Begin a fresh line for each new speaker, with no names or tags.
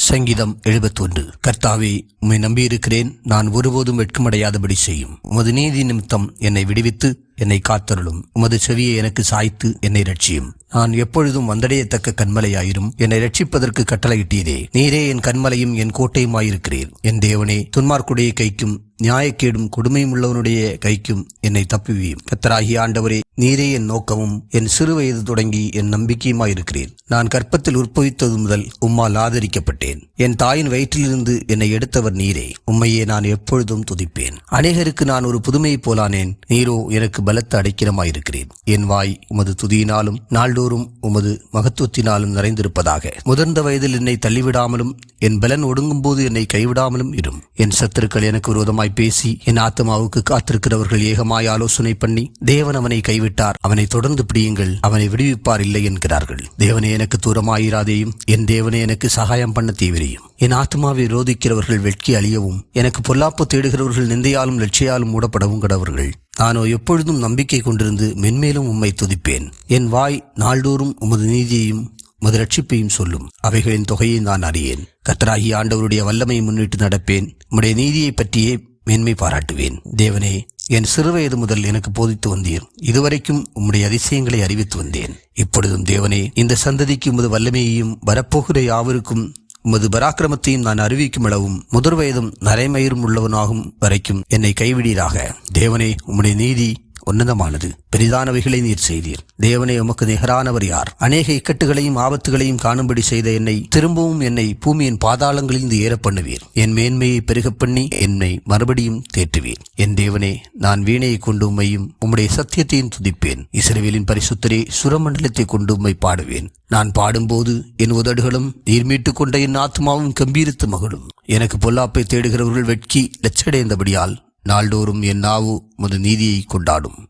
சங்கீதம் 71. கர்த்தாவே, உம்மை நம்பியிருக்கிறேன். நான் ஒருபோதும் வெட்கமடையாதபடி செய்யும். உமது நீதி நிமித்தம் என்னை விடுவித்து என்னை காத்தருளும். உமது செவியை எனக்கு சாய்த்து என்னை ரட்சியும். நான் எப்பொழுதும் வந்தடையத்தக்க கண்மலையாயிரும். என்னை ரட்சிப்பதற்கு கட்டளையிட்டீரே. நீரே என் கண்மலையும் என் கோட்டையுமாயிருக்கிறீர். என் தேவனே, துன்மார்க்குடைய கைக்கும் நியாயக்கேடும் கொடுமையும் உள்ளவனுடைய கைக்கும் என்னை தப்புவியும். கர்த்தராகிய ஆண்டவரே, நீரே என் நோக்கமும் என் சிறு வயது தொடங்கி என் நம்பிக்கையுமாயிருக்கிறீர். நான் கற்பத்தில் உற்பவித்தது முதல் உம்மால் ஆதரிக்கப்பட்டேன். என் தாயின் வயிற்றிலிருந்து என்னை எடுத்தவர் நீரே. உம்மையே நான் எப்பொழுதும் துதிப்பேன். அநேகருக்கு நான் ஒரு புதுமையைப் போலானேன். நீரோ எனக்கு பலத்த அடைக்கலமாயிருக்கிறேன். என் வாய் உமது துதியினாலும் நாள்தோறும் உமது மகத்துவத்தினாலும் நிறைந்திருப்பதாக. முதிர்ந்த வயதில் என்னை தள்ளிவிடாமலும் என் பலன் ஒடுங்கும் போது என்னை கைவிடாமலும் இரும். என் சத்துருக்கள் எனக்கு விரோதமாய் பேசி என் ஆத்மாவுக்கு காத்திருக்கிறவர்கள் ஏகமாய் ஆலோசனை பண்ணி, தேவன் அவனை கைவிட்டார், அவனை தொடர்ந்து பிடியுங்கள், அவனை விடுவிப்பார் இல்லை என்கிறார்கள். தேவனே, எனக்கு தூரமாயிராதேயும். என் தேவனே, எனக்கு சகாயம் பண்ண தீவிரியும். என் ஆத்மாவை ரோதிக்கிறவர்கள் வெட்கி அழியவும், எனக்கு பொல்லாப்பு தேடுகிறவர்கள் நிந்தையாலும் லட்சியாலும் மூடப்படவும் கடவர்கள். நானோ எப்பொழுதும் நம்பிக்கை கொண்டிருந்து மென்மேலும் உம்மை துதிப்பேன். என் வாய் நாள்தோறும் உமது நீதியையும் உமது ரட்சிப்பையும் சொல்லும். அவைகளின் தொகையை நான் அறியேன். கர்த்தராகிய ஆண்டவருடைய வல்லமையை முன்னிட்டு நடப்பேன். உம்முடைய நீதியை பற்றியே மேன்மை பாராட்டுவேன். தேவனே, என் சிறுவயது முதல் எனக்கு போதித்து வந்தீர். இதுவரைக்கும் உம்முடைய அதிசயங்களை அறிவித்து வந்தேன். இப்பொழுதும் தேவனே, இந்த சந்ததிக்கு உமது வல்லமையையும் வரப்போகிற யாவருக்கும் உமது பராக்கிரமத்தையும் நான் அறிவிக்கும் அளவும் முதிர் வயதும் நரைமயிரும் உள்ளவனாகும் வரைக்கும் என்னை கைவிடீராக. தேவனே, உம்முடைய நீதி உன்னதமானது. பெரிதானவைகளை நீர் செய்தீர். தேவனே, உமக்கு நிகரானவர் யார்? அநேக இக்கட்டுகளையும் ஆபத்துகளையும் காணும்படி செய்த என்னை திரும்பவும் என்னை பூமியின் பாதாளங்களிலிருந்து ஏற பண்ணுவீர். என் மேன்மையை பெருகப் பண்ணி என்னை மறுபடியும் தேற்றுவீர். என் தேவனே, நான் வீணையை கொண்டு உம்மையும் உம்முடைய சத்தியத்தையும் துதிப்பேன். இஸ்ரவேலின் பரிசுத்தரே, சுரமண்டலத்தை கொண்டு உம்மை பாடுவேன். நான் பாடும்போது என் உதடுகளும் நீர் மீட்டுக் கொண்ட என் ஆத்மாவும் கம்பீரித்து மகிழும். எனக்கு பொல்லாப்பை தேடுகிறவர்கள் வெட்கி லட்சடைந்தபடியால் நாள்தோறும் என் நாவு உமது நீதியை கொண்டாடும்.